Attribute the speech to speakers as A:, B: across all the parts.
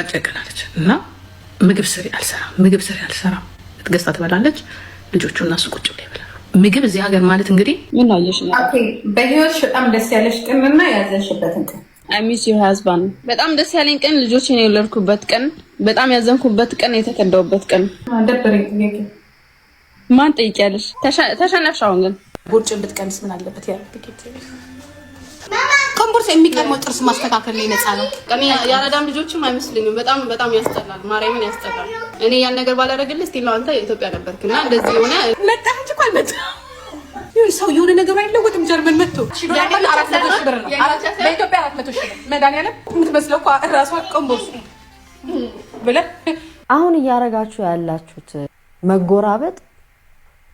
A: አጨቀናለች እና ምግብ ስሪ አልሰራም ትገዝታ ትበላለች። ልጆቹ እና እሱ ቁጭ ብለው ይበላሉ። ምግብ እዚህ ሀገር ማለት እንግዲህ
B: ምን አየሽ ነው?
C: ኦኬ በህይወትሽ በጣም ደስ ያለሽ ቀንና ያዘንሽበትን ቀን?
B: አይ ሚስ ዩር ሃዝባንድ። በጣም ደስ ያለኝ ቀን ልጆችን የወለድኩበት ቀን፣ በጣም ያዘንኩበት ቀን፣ የተከዳውበት ቀን።
C: ደበረኝ ጥያቄ።
B: ማን ጠይቂያለሽ? ተሸነፍሽ። አሁን ግን
A: ቦርጭ ብትቀንስ ምን አለበት? ያ ኮምቦርስ የሚቀርመው ጥርስ ማስተካከል ላይ ነፃ ነው።
B: የአራዳም ልጆችም አይመስልኝም። በጣም ያስጠላል። ማርያምን ያስጠላል። እኔ ያን ነገር ባላደረግልህ እስቲ ነው አንተ ኢትዮጵያ ነበርክና እንደዚህ ሆነ
A: መጣ እንጂ እኮ አልመጣም። ሰው የሆነ ነገር አይለወጥም። ጀርመን መጥቶ በኢትዮጵያ 400,000 ብር መድኃኒዓለም የምትመስለው እኮ እራሷ ኮምቦርስ ብለህ
D: አሁን እያረጋችሁ ያላችሁት መጎራበጥ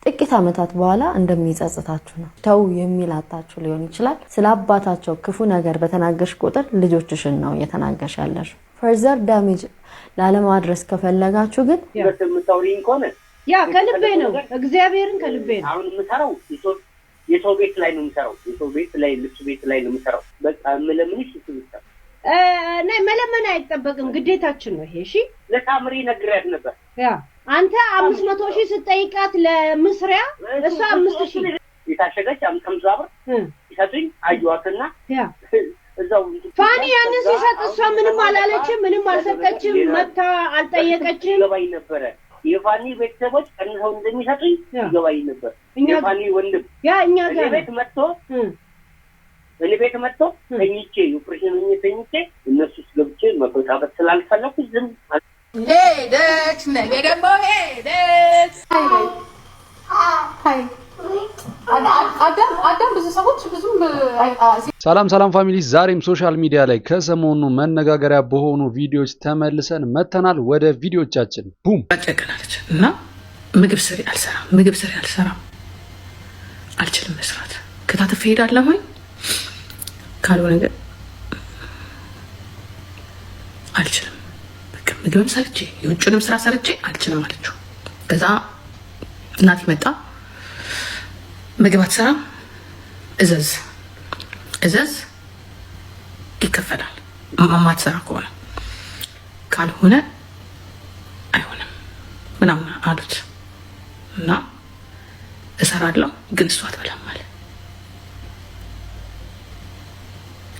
D: ጥቂት ዓመታት በኋላ እንደሚጸጽታችሁ ነው። ተው የሚላታችሁ ሊሆን ይችላል። ስለ አባታቸው ክፉ ነገር በተናገርሽ ቁጥር ልጆችሽን ነው እየተናገርሽ ያለሽ። ፈርዘር ዳሜጅ ላለማድረስ ከፈለጋችሁ ግን
E: የምታውሪኝ ከሆነ
F: ያ ከልቤ ነው፣ እግዚአብሔርን ከልቤ ነው።
E: አሁን የምሰራው የሰው ቤት ላይ ነው የምሰራው፣ የሰው ቤት ላይ ልብስ ቤት ላይ ነው የምሰራው። በቃ ምለምንሽ እሱ ብቻ
F: ነይ መለመን አይጠበቅም፣ ግዴታችን ነው ይሄ። እሺ
E: ለታምሪ ነግሬያት ነበር።
F: ያ አንተ 500,000 ስትጠይቃት ለምስሪያ እሷ 5,000
E: የታሸገች 50 ብር ይሰጡኝ። አየዋትና
F: ያ
E: እዛው
F: ፋኒ ያንን ሲሰጥ እሷ ምንም አላለችም፣ ምንም አልሰጠችም፣ መታ አልጠየቀችም።
E: ገባኝ ነበረ የፋኒ ቤተሰቦች ቀንሰው እንደሚሰጡኝ ገባኝ ነበር። የፋኒ ወንድም
F: ያ እኛ ጋር
E: እኔ ቤት መጥቶ ተኝቼ ኦፕሬሽን ተኝቼ እነሱ ገብቼ መቆጣጠር ስላልፈለኩ ዝም
A: ሄደች። ነገ ደግሞ ሄደች። አዳም ብዙ ሰዎች
G: ሰላም ፋሚሊ፣ ዛሬም ሶሻል ሚዲያ ላይ ከሰሞኑ መነጋገሪያ በሆኑ ቪዲዮዎች ተመልሰን መተናል። ወደ ቪዲዮቻችን ቡም
A: አጨቀናለች እና ምግብ ስሪ አልሰራም አልችልም መስራት ከታተፍ ሄዳለሁ ካልሆነ ነገር አልችልም። በቃ ምግብም ሰርቼ የውጭንም ስራ ሰርቼ አልችልም አለችው። ከዛ እናቴ መጣ። ምግብ አትሰራም፣ እዘዝ ይከፈላል። ማትሰራ ከሆነ ካልሆነ አይሆንም ምናምን አሉት እና እሰራለሁ ግን እሷ አትበላም አለ።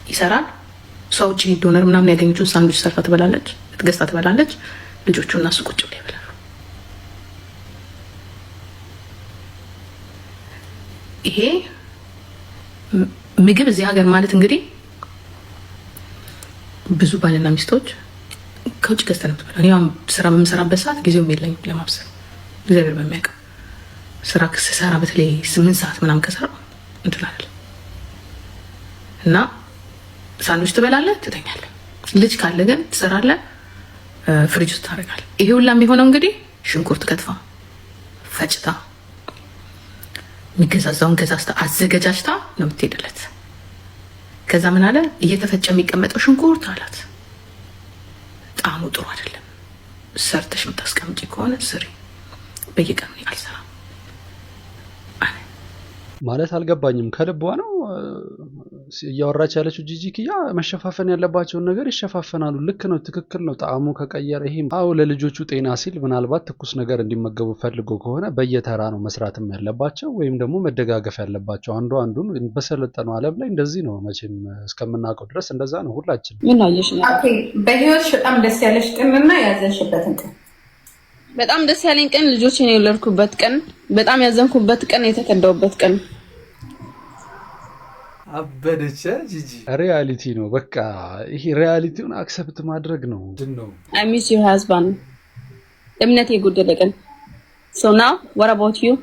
A: ይሰራል። ሰው ውጪ ዶነር ምናምን ያገኘችውን ሳንዱች ሰርታ ትበላለች፣ ትገዝታ ትበላለች። ልጆቹ እና እሱ ቁጭ ብለው ይበላሉ። ይሄ ምግብ እዚህ ሀገር ማለት እንግዲህ ብዙ ባልና ሚስቶች ከውጭ ገዝተን ነው ትበላል። እኔም ስራ በምሰራበት ሰዓት ጊዜውም የለኝም ለማብሰል። እግዚአብሔር በሚያውቀው ስራ ስሰራ በተለይ 8 ሰዓት ምናምን ከሰራው እንትላል እና ሳንዱች ትበላለህ፣ ትተኛለህ። ልጅ ካለ ግን ትሰራለህ፣ ፍሪጅ ውስጥ ታደርጋለህ። ይሄ ሁላም ቢሆነው እንግዲህ ሽንኩርት ከትፋ ፈጭታ የሚገዛዛውን ገዛዝታ አዘገጃጅታ ነው የምትሄድለት። ከዛ ምን አለ እየተፈጨ የሚቀመጠው ሽንኩርት አላት ጣዕሙ ጥሩ አይደለም፣ ሰርተሽ የምታስቀምጪ ከሆነ ስሪ፣ በየቀኑ አልሰራም
G: ማለት አልገባኝም። ከልቧ ነው እያወራች ያለችው ጂጂ ኪያ። መሸፋፈን ያለባቸውን ነገር ይሸፋፈናሉ። ልክ ነው፣ ትክክል ነው። ጣዕሙ ከቀየረ ይሄም ለልጆቹ ጤና ሲል ምናልባት ትኩስ ነገር እንዲመገቡ ፈልጎ ከሆነ በየተራ ነው መስራትም ያለባቸው፣ ወይም ደግሞ መደጋገፍ ያለባቸው። አንዱን በሰለጠነው ዓለም ላይ እንደዚህ ነው መቼም እስከምናውቀው ድረስ እንደዛ ነው ሁላችን።
B: ምን አየሽ ነው?
C: ኦኬ በህይወትሽ በጣም ደስ ያለሽ ቀንና ያዘንሽበትን ቀን?
B: በጣም ደስ ያለኝ ቀን ልጆችን የወለድኩበት ቀን፣ በጣም ያዘንኩበት ቀን፣ የተከዳውበት ቀን።
H: አበደች ጂጂ።
G: ሪያሊቲ ነው በቃ ይሄ ሪያሊቲውን አክሰፕት ማድረግ ነው።
B: አይ ሚስ ዩር ሃዝባንድ። እምነት የጎደለ ቀን። ሶ ናው what about you?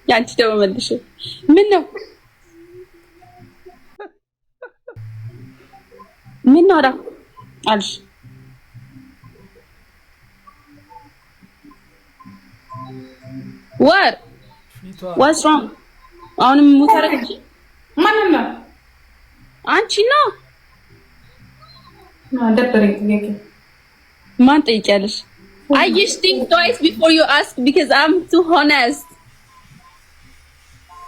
B: ያንቺ ደግሞ መልሽ። ምን ነው አልሽ? What's wrong? አሁንም ሙታረች
C: ማንን ነው?
B: አንቺ ነው።
C: ደበረኝ ጥያቄ።
B: ማን ጠይቂያለሽ? I just think twice before you ask because I'm too honest.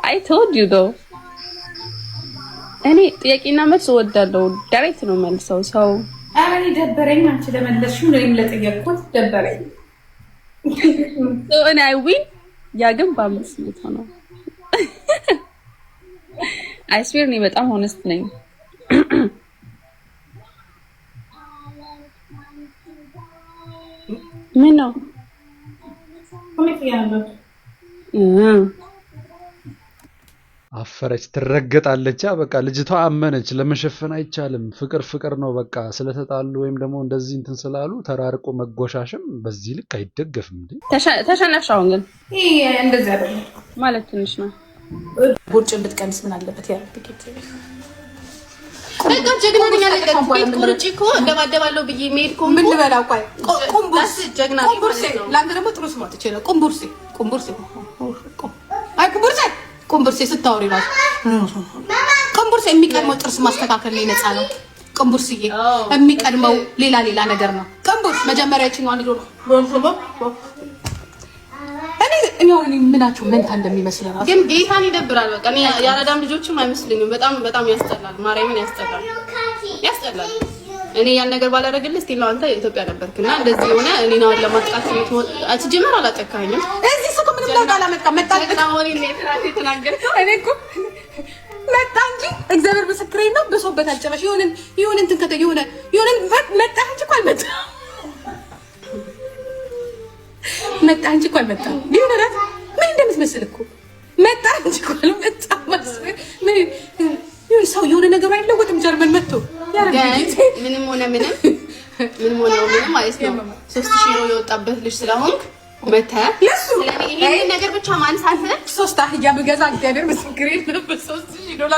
B: I told you though. እኔ ጥያቄና መልስ እወዳለሁ። ዳይሬክት ነው መልሰው። ሰው
C: አሬ ደበረኝ። አንቺ ለመለስሽው ነው ለጠየቅኩት ደበረኝ።
B: እኔ አይዊን ያ ግን በ500 ነው። አይስዌር ነው በጣም ሆነስት ነኝ። ምን ነው
G: አፈረች፣ ትረገጣለች። በቃ ልጅቷ አመነች። ለመሸፈን አይቻልም። ፍቅር ነው በቃ። ስለተጣሉ ወይም ደግሞ እንደዚህ እንትን ስላሉ ተራርቆ መጎሻሽም በዚህ ልክ አይደገፍም እንዴ።
B: ተሸነፍሻውን ግን
C: ይሄ እንደዛ አይደለም
B: ማለት ትንሽ ነው።
A: ቦርጭን ብትቀንስ ምን አለበት? ያ ትኬት
I: በቃ ጀግና ነኝ አለቀ። ቤት ቁርጭ እኮ እንደባደባለው ብዬ ሜድ ኮምቦ
A: ምን ልበላው? ቆይ ቁምቡርስ
I: ጀግና ነኝ።
A: ቁምቡርስ ለአንተ ደግሞ ጥሩ ስም አውጥቼ ነው። ቁምቡርስ አይ ቁምቡርስ ስታወሪ ራሱ ቁምቡርስ የሚቀድመው ጥርስ ማስተካከል ላይ ነፃ ነው። ቁምቡርስዬ የሚቀድመው ሌላ ነገር ነው። ቁምቡርስ መጀመሪያ ይችኛው ልጅ ነው። እኔ ምናቸው መንታ እንደሚመስል ራሱ
I: ግን ጌታን ይደብራል። በቃ እኔ ያረዳም ልጆችም አይመስልኝም። በጣም ያስጠላል። ማርያምን ያስጠላል። እኔ ያን ነገር ባላደረግልህ ስቲል ነው አንተ ኢትዮጵያ ነበርክና እንደዚህ ሆነ። እኔ ነው ለማጥቃት ነው አትጀምር አላጠካኝም።
A: እዚህ ሰው ምንም ለውጥ አላመጣም። መጣ መጣ እንጂ እግዚአብሔር ምስክሬ ነው። ብሶበታል ጨረሽ ይሁን እንትን ከተ ይሁን መጣ እንጂ እኮ አልመጣም። መጣ እንጂ እኮ አልመጣም። ቢሆንራት ምን እንደምትመስል እኮ መጣ እንጂ እኮ አልመጣም። ምን ይሁን ሰው የሆነ ነገር አይለወጥም። ጀርመን መጥቶ
I: ምንም ሆነ ምንም ማለት ነው 3000 ዩሮ የወጣበት ልጅ ስለሆንክ መተህ ስለዚህ ይሄን ነገር ብቻ ማንሳት
A: 3 አህያ ብገዛ እግዚአብሔር ምስክሬ ነው። $3000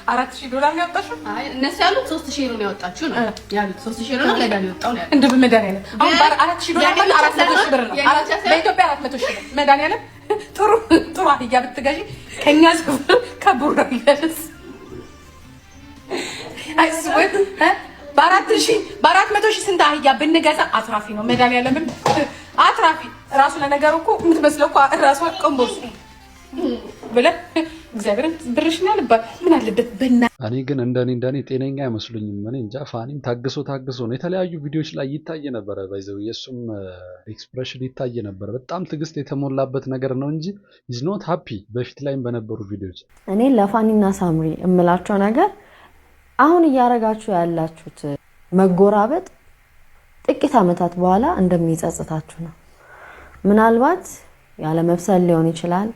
A: $4000 ነው ያወጣሽው?
I: አይ እነሱ ያሉት 3000 ዩሮ ነው ያወጣችሁ ነው ያሉት። 3000 ዩሮ ነው ለዳን ያወጣው ነው
A: እንደ በመድኃኒዓለም አሁን $4000 400,000 ብር ነው። በኢትዮጵያ 400,000 ብር መድኃኒዓለም ጥሩ አህያ ብትገዢ ከኛ ሰፈር ከቡራ ይደርስ አይስወት በ400,000 ስንት አህያ ብንገዛ አትራፊ ነው። መድኃኒዓለምን አትራፊ ራሱ ለነገሩ እኮ የምትመስለው እኮ ራሱ ቆምቦስ ብለህ እግዚአብሔርን ብርሽና ልባ ምን አለበት በእና
G: እኔ ግን እንደኔ ጤነኛ አይመስሉኝም። እኔ እንጃ። ፋኒም ታግሶ ነው የተለያዩ ቪዲዮዎች ላይ ይታይ ነበረ። ባይዘው የሱም ኤክስፕሬሽን ይታይ ነበረ። በጣም ትዕግስት የተሞላበት ነገር ነው እንጂ ኢዝ ኖት ሃፒ። በፊት ላይም በነበሩ ቪዲዮዎች
D: እኔ ለፋኒና ሳምሪ እምላቸው ነገር አሁን እያረጋችሁ ያላችሁት መጎራበጥ ጥቂት ዓመታት በኋላ እንደሚጸጽታችሁ ነው። ምናልባት ያለ መብሰል ሊሆን ይችላል።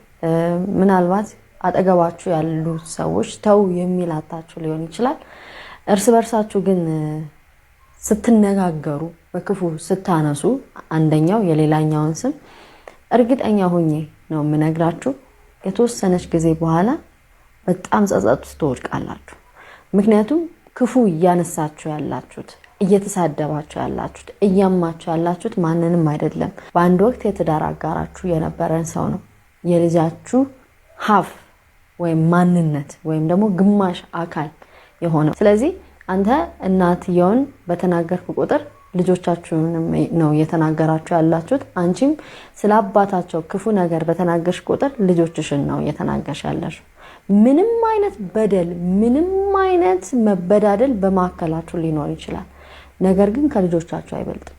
D: ምናልባት አጠገባችሁ ያሉ ሰዎች ተው የሚላታችሁ ሊሆን ይችላል። እርስ በርሳችሁ ግን ስትነጋገሩ በክፉ ስታነሱ አንደኛው የሌላኛውን ስም እርግጠኛ ሆኜ ነው የምነግራችሁ የተወሰነች ጊዜ በኋላ በጣም ጸጸት ውስጥ ትወድቃላችሁ። ምክንያቱም ክፉ እያነሳችሁ ያላችሁት፣ እየተሳደባችሁ ያላችሁት፣ እያማችሁ ያላችሁት ማንንም አይደለም። በአንድ ወቅት የትዳር አጋራችሁ የነበረን ሰው ነው። የልጃችሁ ሀፍ ወይም ማንነት ወይም ደግሞ ግማሽ አካል የሆነው። ስለዚህ አንተ እናትየውን በተናገርኩ ቁጥር ልጆቻችሁንም ነው እየተናገራችሁ ያላችሁት። አንቺም ስለ አባታቸው ክፉ ነገር በተናገርሽ ቁጥር ልጆችሽን ነው እየተናገርሽ ያለሽው። ምንም አይነት በደል ምንም አይነት መበዳደል በማከላችሁ ሊኖር ይችላል። ነገር ግን ከልጆቻችሁ አይበልጥም።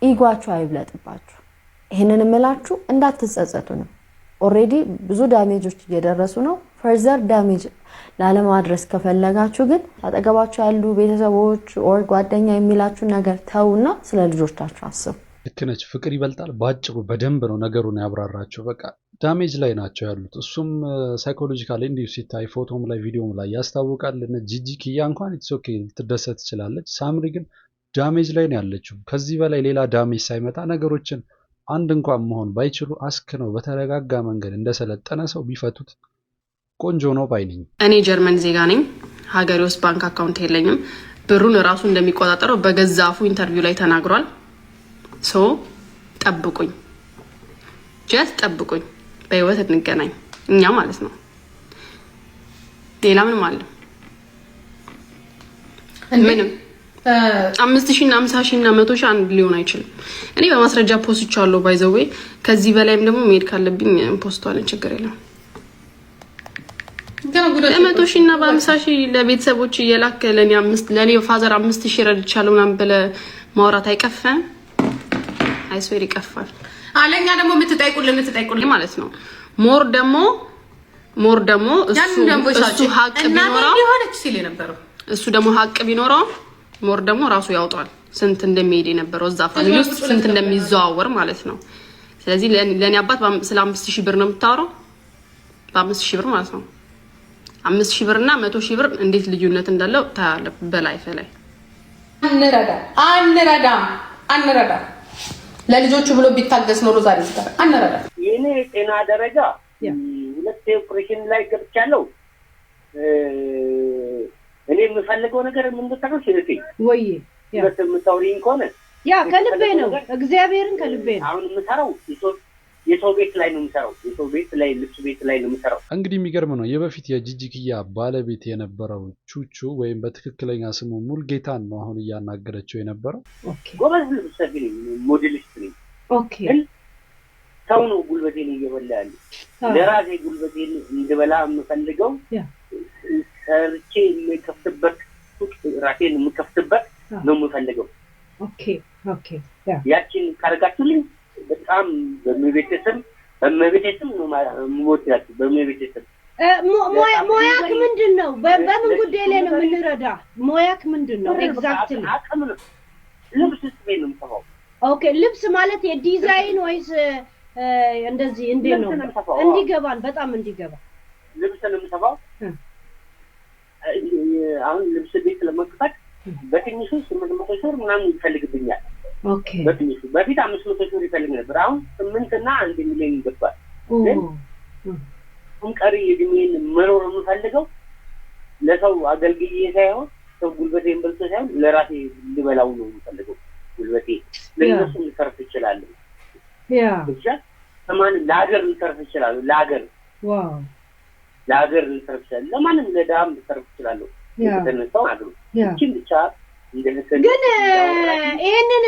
D: ኢጓችሁ አይብለጥባችሁ። ይሄንን እምላችሁ እንዳትጸጸቱ ነው። ኦሬዲ ብዙ ዳሜጆች እየደረሱ ነው። ፈርዘር ዳሜጅ ላለማድረስ ከፈለጋችሁ ግን አጠገባችሁ ያሉ ቤተሰቦች ኦር ጓደኛ የሚላችሁ ነገር ተውና ስለ ልጆቻችሁ አስቡ።
G: ልክ ነች። ፍቅር ይበልጣል። ባጭሩ በደንብ ነው ነገሩን ያብራራቸው። በቃ ዳሜጅ ላይ ናቸው ያሉት። እሱም ሳይኮሎጂካሊ እንዲሁ ሲታይ ፎቶም ላይ ቪዲዮም ላይ ያስታውቃል። ጂጂ ኪያ እንኳን ኢትስ ኦኬ ልትደሰት ትችላለች። ሳምሪ ግን ዳሜጅ ላይ ነው ያለችው። ከዚህ በላይ ሌላ ዳሜጅ ሳይመጣ ነገሮችን አንድ እንኳን መሆን ባይችሉ አስክነው በተረጋጋ መንገድ እንደሰለጠነ ሰው ቢፈቱት ቆንጆ ነው ባይ ነኝ።
I: እኔ ጀርመን ዜጋ ነኝ። ሀገሬ ውስጥ ባንክ አካውንት የለኝም። ብሩን ራሱ እንደሚቆጣጠረው በገዛ አፉ ኢንተርቪው ላይ ተናግሯል። ሶ ጠብቁኝ፣ ጀስት ጠብቁኝ። በህይወት እንገናኝ እኛ ማለት ነው። ሌላ ምንም አለ ምንም 5,000 እና 50,000 እና 100,000 አንድ ሊሆን አይችልም። እኔ በማስረጃ ፖስት አለው ባይ ዘ ዌይ። ከዚህ በላይም ደግሞ መሄድ ካለብኝ ፖስቷን ችግር የለም። በ100 ሺህ እና በ50 ሺህ ለቤተሰቦች እየላከ ለኔ ፋዘር 5000 ረድቻለሁ ምናምን ብለህ ማውራት አይቀፈም? አይስዌር ይቀፋል። አለኛ ደግሞ የምትጠይቁልን ማለት ነው። ሞር ደግሞ እሱ ሀቅ ቢኖረው
A: ሊሆነች ሲል የነበረው
I: እሱ ደግሞ ሀቅ ቢኖረው ሞር ደግሞ ራሱ ያውጣል ስንት እንደሚሄድ የነበረው እዛ ፋሚሊ ውስጥ ስንት እንደሚዘዋወር ማለት ነው። ስለዚህ ለኔ አባት ስለ 5000 ብር ነው የምታወራው። በ5000 ብር ማለት ነው 5000 ብር እና 100,000 ብር እንዴት ልዩነት እንዳለው ታያለህ። በላይፍ ላይ
A: አንረዳ ለልጆቹ ብሎ ቢታገስ ኖሮ ዛሬ ይስከራ አንረዳ።
E: የኔ ጤና ደረጃ 2 ኦፕሬሽን ላይ ገብቻለሁ። እኔ የምፈልገው ነገር ምን እንደታውቁ ስለዚህ ወይ የምታውሪኝ ከሆነ
F: ያ ከልቤ ነው፣ እግዚአብሔርን ከልቤ ነው።
E: አሁን የምሰራው የሰው ቤት ላይ ነው የምሰራው። የሰው ቤት ላይ ልብስ ቤት ላይ ነው የምሰራው።
G: እንግዲህ የሚገርም ነው። የበፊት የጂጂኪያ ባለቤት የነበረው ቹቹ ወይም በትክክለኛ ስሙ ሙልጌታን ነው አሁን እያናገረችው የነበረው።
E: ጎበዝ ልብስ ሰፊ ሞዴሊስት ነኝ። ሰው ነው ጉልበቴን እየበላ ያለ። ለራሴ ጉልበቴን እንድበላ የምፈልገው ሰርቼ የምከፍትበት ራሴን የምከፍትበት ነው የምፈልገው። ያችን ካረጋችሁልኝ በጣም በመቤተሰብ ነው የምወዳችሁ። በመቤተሰብ
F: ሞያክ ምንድን ነው? በምን ጉዳይ ላይ ነው የምንረዳ? ሞያክ ምንድን ነው ኤግዛክትሊ?
E: አቅም ነው። ልብስ ስፌት ነው የምሰፋው።
F: ኦኬ ልብስ ማለት የዲዛይን ወይስ እንደዚህ እንዴት ነው? እንዲገባን በጣም እንዲገባ
E: ልብስ ነው የምሰፋው። አሁን ልብስ ቤት ለመክፈት በትንሹ 800 ሺህ ምናምን ይፈልግብኛል። በትንሹ በፊት 500 ሺህ ይፈልግ ነበር። አሁን 8 እና 1 ሚሊዮን ይገባል። ግን ቀሪ እድሜን መኖር የምፈልገው ለሰው አገልግዬ ሳይሆን ሰው ጉልበቴን በልቶ ሳይሆን ለራሴ ልበላው ነው የምፈልገው። ጉልበቴ ለነሱ ልሰርፍ ይችላል። ብቻ ለማን ለሀገር ልሰርፍ ይችላል። ለሀገር ልሰርፍ ይችላል። ለማንም ለዳም ልሰርፍ ይችላል። የተነሳው አድሩ እቺን ብቻ
F: ግን ይሄንን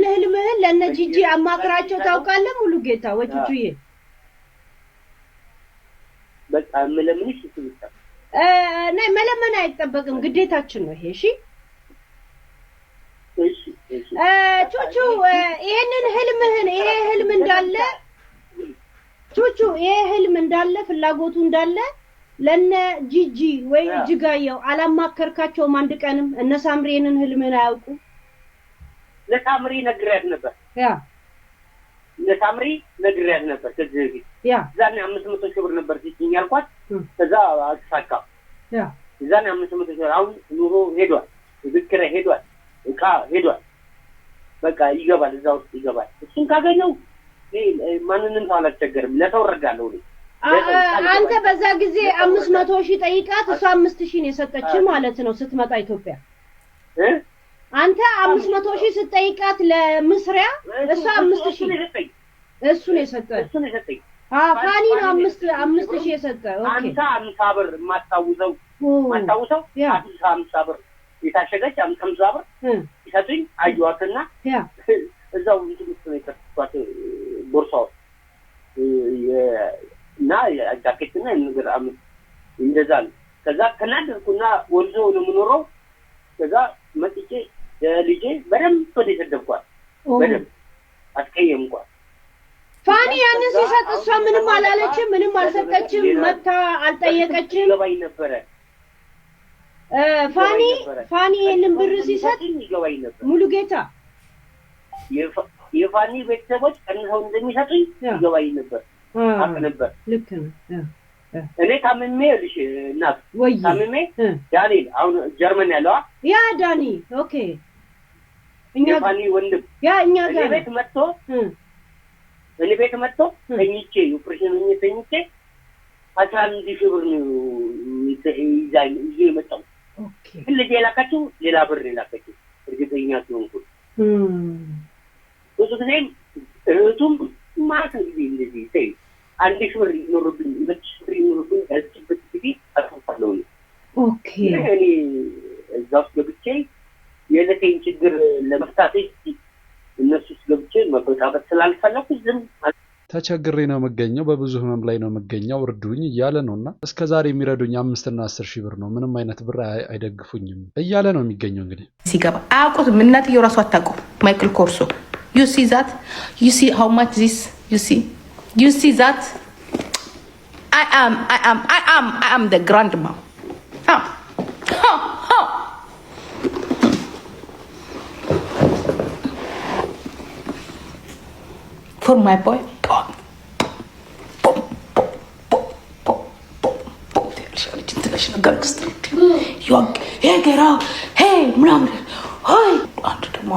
F: ህልምህን ለነጂጂ አማክራቸው ታውቃለህ? ሙሉ ጌታ ወጭጩዬ
E: በቃ መለምንሽ ይስልታ
F: ናይ መለመን አይጠበቅም፣ ግዴታችን ነው ይሄ። እሺ ቹቹ ይሄንን ህልምህን ይሄ ህልም እንዳለ ቹቹ ይሄ ህልም እንዳለ ፍላጎቱ እንዳለ ለነ ጂጂ ወይ ጅጋየው አላማከርካቸውም? አንድ ቀንም እነ ሳምሪንን ህልምን አያውቁ?
E: ለሳምሪ ነግሬያት ነበር። ለሳምሪ ነግሬያት ነበር። ከዚህ ዛኔ 500 ሺህ ብር ነበር ሲጭኝ ያልኳት። ከዛ አሳካ ዛኔ 500 ሺህ ብር አሁን ኑሮ ሄዷል፣ ዝክረ ሄዷል፣ እቃ ሄዷል። በቃ ይገባል፣ እዛ ውስጥ ይገባል። እሱን ካገኘው ማንንም አላስቸገርም፣ ለሰው እረዳለሁ።
F: አንተ በዛ ጊዜ 500 ሺህ ጠይቃት እሷ 5000 ነው የሰጠች ማለት ነው ስትመጣ ኢትዮጵያ። አንተ 500 ሺህ ስትጠይቃት ለምስሪያ እሷ 5000 እሱ ነው የሰጠኝ። ፋኒ ነው 5000 የሰጠ። ኦኬ
E: አንተ 50 ብር ማታውሰው 50 ብር የታሸገች 50 ብር ይሰጡኝ አዩዋትና እዛው እንትን ውስጥ ነው የከተቷት ቦርሳው እና ጃኬትና ነገር እንደዛ ነው። ከዛ ተናደርኩና ወልዞ ነው የምኖረው። ከዛ መጥቼ ልጄ በደንብ ተደደብኳት፣ በደንብ አስቀየምኳት።
F: ፋኒ ያንን ሲሰጥ እሷ ምንም አላለችም፣ ምንም አልሰጠችም፣ መታ አልጠየቀችም።
E: ይገባኝ ነበረ
F: ፋኒ ይሄንን ብር ሲሰጥ
E: ይገባኝ ነበር።
F: ሙሉ ጌታ
E: የፋኒ ቤተሰቦች ቀንሰው እንደሚሰጡኝ ይገባኝ ነበር። አቅ ነበር።
F: ልክ ነው።
E: እኔ ታምሜ ልሽ እናት ታምሜ ዳንኤል አሁን ጀርመን ያለው
F: ያ ዳኒ ኦኬ እኛ
E: ፋኒ ወንድም
F: እኛ ጋር
E: እኔ ቤት መጥቶ ተኝቼ ኦፕሬሽን ተኝቼ 11 ሺህ ብር ነው ይዤ መጣሁ። ኦኬ ልጄ ላካችሁ ሌላ ብር ላካችሁ እርግጠኛ ስለሆንኩ ብዙ ጊዜ እህቱም ማለት እንግዲህ እንደዚህ ተይ 1 ሺህ ብር ይኖርብኝ 2 ሺህ ብር ይኖርብኝ ያልችበት ጊዜ አጥፋለሁ። ኦኬ እኔ እዛው ገብቼ የለቴን ችግር ለመፍታት እነሱ ገብቼ መበጣበጥ ስላልፈለኩ ዝም
G: ተቸግሬ ነው የምገኘው በብዙ ህመም ላይ ነው የምገኘው እርዱኝ እያለ ነውና እስከዛሬ የሚረዱኝ 5 እና 10 ሺህ ብር ነው ምንም አይነት ብር አይደግፉኝም እያለ ነው የሚገኘው እንግዲህ
A: ሲገባ አያውቁትም እናትየው ራሱ አታውቀው ማይክል ኮርሶ you see that you see how much this you see that I am the grandma for my boy hey get out hey mom hey አንተ ደግሞ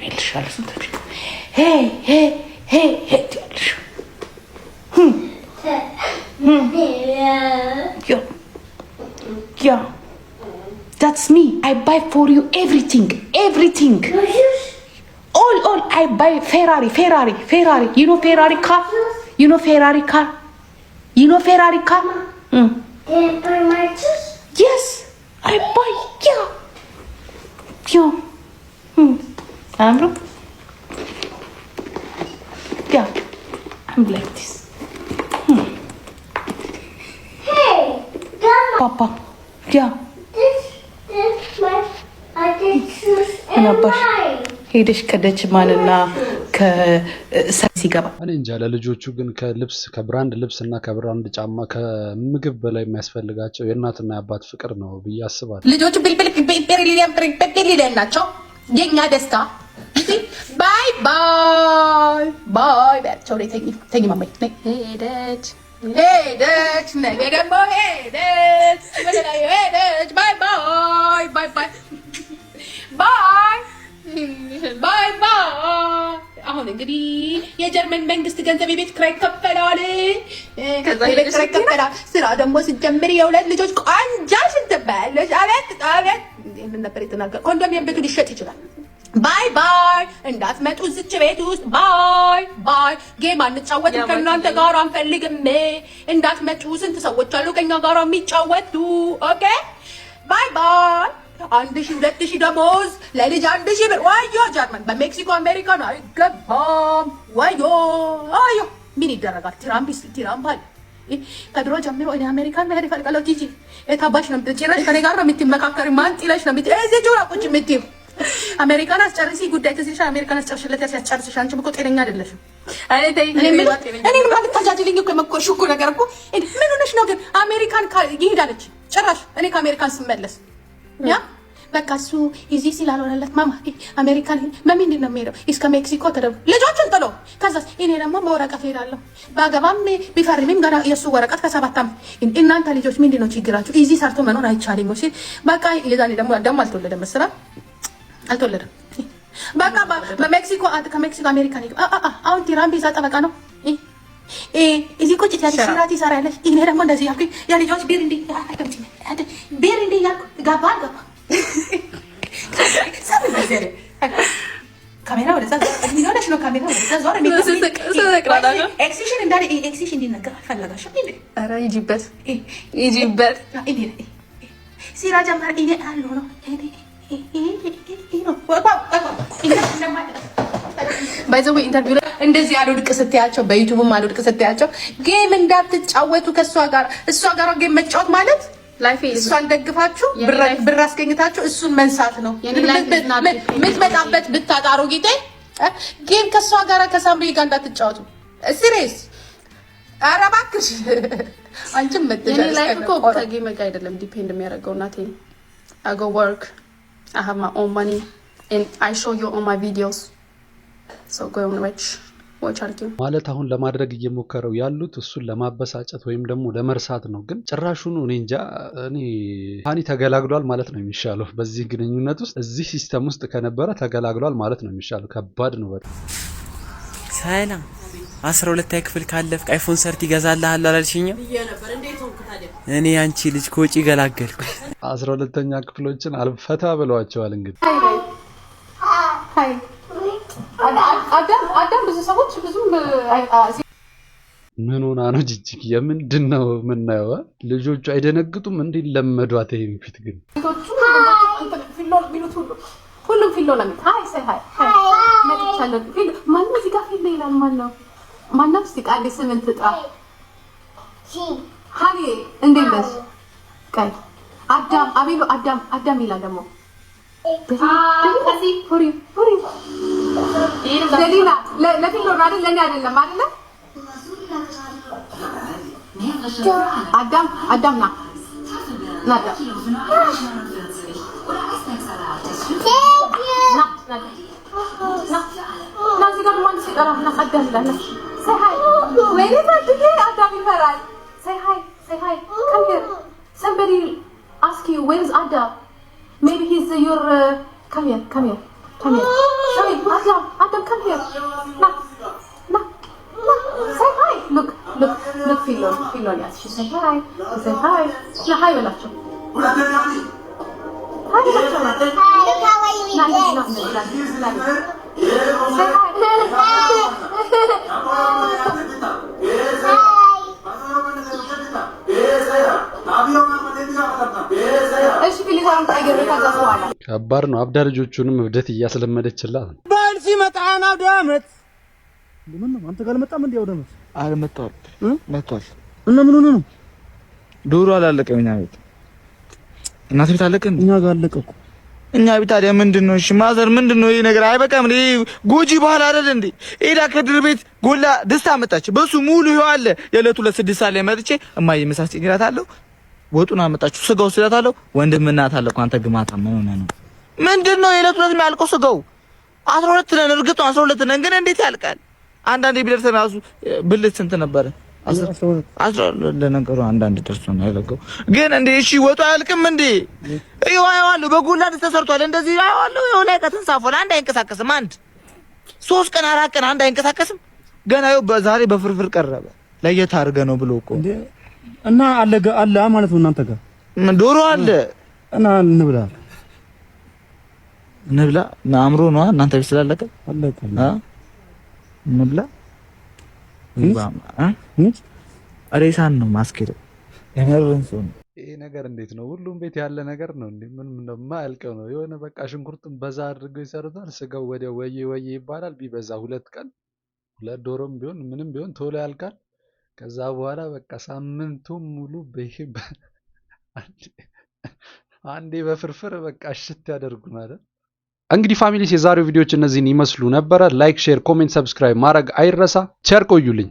A: ይልሻል ስንት hey yeah that's me I buy for you everything all I buy Ferrari you know Ferrari car yes I buy yeah I'm like this
J: Hey Grandma
A: Papa yeah
J: this my I did choose mine
A: ሄደሽ ከደችማንና ከሳሲጋባ
G: እኔ እንጃ ለልጆቹ ግን ከልብስ ከብራንድ ልብስና ከብራንድ ጫማ ከምግብ በላይ የሚያስፈልጋቸው የእናትና የአባት ፍቅር ነው ብዬ አስባለሁ።
A: ልጆቹ ቢልቢል ናቸው የኛ ደስታ ባይ ባቸው ተኝ ማማይ ሄደች ነገ ደግሞ ሄደች ባይ አሁን እንግዲህ የጀርመን መንግስት ገንዘብ የቤት ኪራይ ከፈላል ከዛ የቤት ኪራይ ከፈላል ስራ ደግሞ ሲጀምር የሁለት ልጆች ቆንጃሽ እንትባለሽ አቤት እንዴ ነበር የተናገር ኮንዶሚኒየም ቤቱ ሊሸጥ ይችላል ባይ እንዳትመጡ እዚች ቤት ውስጥ ባይ ጌም አንጫወትም ከእናንተ ጋር አንፈልግም እንዳትመጡ ስንት ሰዎች አሉ ከኛ ጋር የሚጫወቱ ኦኬ ባይ 1000-2000 ደሞዝ ለልጅ 1000 ብር ዋዮ ጀርመን በሜክሲኮ አሜሪካ ነው አይገባም ዋዮ ምን ይደረጋል ትራምፕ አለ ከድሮ ጀምሮ እኔ አሜሪካን መሄድ እፈልጋለሁ ጂጂ የታባሽ ነው ጭራሽ ከኔ ጋር ነው የምትመካከሪ ማን ጥለሽ ነው እዚህ ጆራ ቁጭ የምትይው አሜሪካን አስጨርሲ ጉዳይ ከዚህ አሜሪካን አስጨርሽለት ያስጨርስሽ አንቺ እኮ ጤነኛ አይደለሽም እኔ ማለት ታጃጅልኝ እኮ መቆሹ እኮ ነገር እኮ ምን ሆነሽ ነው ግን አሜሪካን ይሄዳለች ጭራሽ እኔ ከአሜሪካን ስመለስ ያ በቃ እሱ እዚህ ስላልሆነለት ማማ አሜሪካን ምንድን ነው የሚሄደው እስከ ሜክሲኮ ተደብ ልጆቹን ጥሎ ከዛስ እኔ ደግሞ በወረቀት ሄዳለሁ ባገባም ቢፈርምም ገና የሱ ወረቀት ከ7 ዓመት እናንተ ልጆች ምንድን ነው ችግራችሁ እዚህ ሰርቶ መኖር አይቻልም ሲል በቃ የዛኔ ደግሞ አልተወለደም መሰለኝ አልተወለደም በቃ በሜክሲኮ ከሜክሲኮ አሜሪካን አሁን ትራምፕ ይዛ ጠበቃ ነው እዚህ ቁጭ ያለሽ ይሰራለሽ እኔ ደግሞ እንደዚህ ያልኩኝ ያ ልጆች ቢር እንዴ ያልኩ ገባ ካሜራ ወደዛ ዞር ነው ካሜራ ወደዛ ዞር ኤክሲሽን እንዳለ ኤክሲሽን እንዲነገር አልፈለጋሽም እንዴ ኧረ ይጂበት ሲራ ጀመር እኔ አሉ ነው ባይዘው ኢንተርቪው ላይ እንደዚህ አልወድቅ ስትያቸው በዩቲዩብም አልወድቅ ስትያቸው ጌም እንዳትጫወቱ እሷ ጋር ጌም መጫወት ማለት ላይፍ እሷን ደግፋችሁ ብር አስገኝታችሁ እሱን መንሳት ነው ምትመጣበት ብታጣሩ ጌቴ ጌም ከሷ ጋር ከሳምሪ ጋር እንዳትጫወቱ ሲሪየስ ኧረ እባክሽ አንቺም
I: የኔ ላይፍ እኮ ከጌም ጋር አይደለም ዲፔንድ የሚያደርገው እናቴ I go work I have my own money and I show you all my videos so go and watch argue
G: ማለት አሁን ለማድረግ እየሞከረው ያሉት እሱን ለማበሳጨት ወይም ደግሞ ለመርሳት ነው ግን ጭራሹን እኔ እንጃ እኔ ሃኒ ተገላግሏል ማለት ነው የሚሻለው በዚህ ግንኙነት ውስጥ እዚህ ሲስተም ውስጥ ከነበረ ተገላግሏል ማለት ነው የሚሻለው ከባድ ነው በጣም
K: ሰላም 12ኛ ክፍል ካለፍክ አይፎን ሰርቲ ይገዛልሃል አላልሽኝ እኔ አንቺ ልጅ ኮጪ ገላገልኩ
G: 12ኛ ክፍሎችን አልፈታ ብለዋቸዋል እንግዲህ
A: ሃይ አዳም ብዙ ሰዎች ብዙም
G: ምን ሆና ነው ጂጂክ የምንድነው ምናየው ልጆቹ አይደነግጡም እንዴ ለመዷት ይሄን ፊት ግን ሁሉም ፊሎ ነው ሃይ ሳይ ሃይ መጥቻለሁ ማን እዚህ ጋር ፊሎ ይላል ማን ነው
A: ማነው እስቲ ቃል ስምን ትጥራ ሃኒ እንዴት ነሽ ቀይ አዳም አቤሎ አዳም ይላል ደግሞ ከዚህ ፉሪ ለሊና ለፊሎ አይደል ለኔ አይደለም አይደለ አዳም ና እዚህ ጋር ማን ሲቀራ አዳም ይላል say hi where is አዳም ይፈራል say hi come here somebody ask you where is Adam maybe he's your come here sorry Adam come here no say hi look Philo yes she say hi no hi belacho hi how are you say hi
G: ከባድ ነው። አብዳ ልጆቹንም እብደት እያስለመደችላት ነው።
L: ባል ሲመጣ አውደ ዓመት ምን ነው አንተ ጋር አልመጣም እንዴ? አውደ ዓመት አልመጣም መጥቷል። እና ምን ሆነ ነው? ዶሮ አላለቀም እኛ ቤት። እናት ቤት አለቀ እንዴ? እኛ ጋር አለቀ እኮ። እኛ ቤት ታዲያ ምንድነው? እሺ ማዘር ምንድነው ይሄ ነገር? አይበቃም እንዴ? ጎጂ ባህል አይደል እንዴ? ሄዳ ከድር ቤት ጎላ ደስታ መጣች። በሱ ሙሉ ይኸው አለ። የዕለቱ ለ6 ሰዓት ላይ መጥቼ እማዬ ምሳስ ይግራታለሁ ወጡን አመጣችሁ ስጋው ስለታለው ወንድም እናት አለ እኮ አንተ ግማታ ምን ሆነ ነው? ምንድነው የዕለቱ ዕለት የሚያልቀው ስጋው 12 ነን እርግጥ 12 ነን ግን እንዴት ያልቃል? አንዳንዴ ቢደርሰን ራሱ ብልት ስንት ነበር? 12 ለነገሩ አንዳንድ ደርሶ ነው ያለቀው ግን እንዴ እሺ ወጡ አያልቅም እንዴ? ይዋያዋሉ በጉላ ተሰርቷል እንደዚህ ይዋያዋሉ ይኸው ላይ ከተንሳፈለ አንድ አይንቀሳቀስም አንድ 3 ቀን 4 ቀን አንድ አይንቀሳቀስም ገና ይኸው በዛሬ በፍርፍር ቀረበ ለየት አድርገ ነው ብሎ እኮ እና አለ ማለት ነው እናንተ ጋር ዶሮ አለ እና እንብላ አምሮ ነው እናንተ ቤት ስላለቀ አለቀ እንብላ አሬሳን ነው ማስኬድ የመረን ሰው
G: ይሄ ነገር እንዴት ነው? ሁሉም ቤት ያለ ነገር ነው እንዴ? ምን እንደማያልቀው ነው። የሆነ በቃ ሽንኩርቱን በዛ አድርገው ይሰሩታል። ስጋው ወዲያው ወዬ ይባላል። ቢበዛ 2 ቀን 2 ዶሮም ቢሆን ምንም ቢሆን ቶሎ ያልቃል። ከዛ በኋላ በቃ ሳምንቱን ሙሉ አንዴ በፍርፍር በቃ እሽት ያደርጉናል። እንግዲህ ፋሚሊስ የዛሬው ቪዲዮዎች እነዚህን ይመስሉ ነበረ። ላይክ፣ ሼር፣ ኮሜንት፣ ሰብስክራይብ ማድረግ አይረሳ። ቸር ቆዩልኝ።